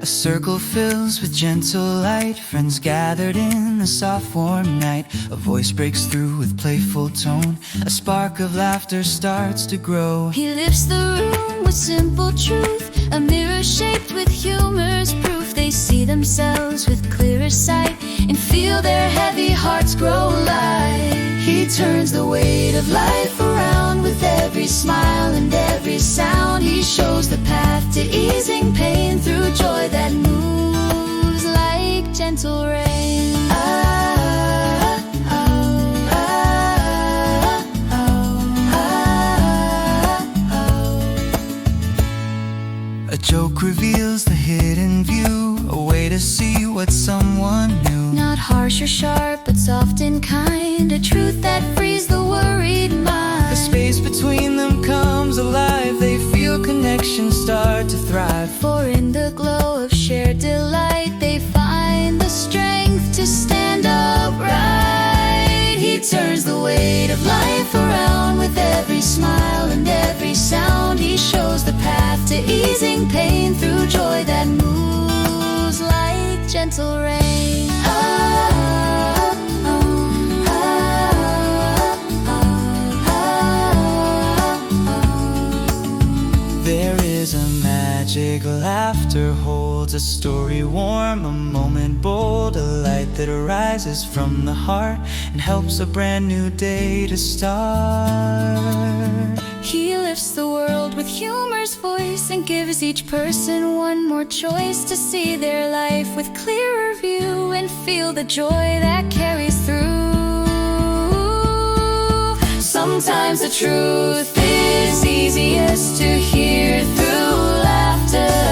A circle fills with gentle light, friends gathered in the soft warm night. A voice breaks through with playful tone, a spark of laughter starts to grow. He lifts the room with simple truth, a mirror shaped with humor's proof. They see themselves with clearer sight and feel their heavy hearts grow light. He turns the weight of life around with every smile and every sound. He shows the path to easing pain through joy that Moves like gentle rain. A joke reveals the hidden view, a way to see what someone knew. Not harsh or sharp, but soft and kind, a truth that frees the worried mind. The space between them comes alive, they feel connection start to thrive. For in the glow of shared delight, they find the strength to stand upright. He turns the weight of life around with every smile and every sound. He shows the path to easing pain through joy that Moves like gentle rain. There is a magic laughter holds a story warm, a moment bold, a light that arises from the heart and helps a brand new day to start. He lifts the world with humor's voice and gives each person one more choice to see their life with clearer view and feel the joy that carries through. Sometimes the truth is easiest to hear through laughter.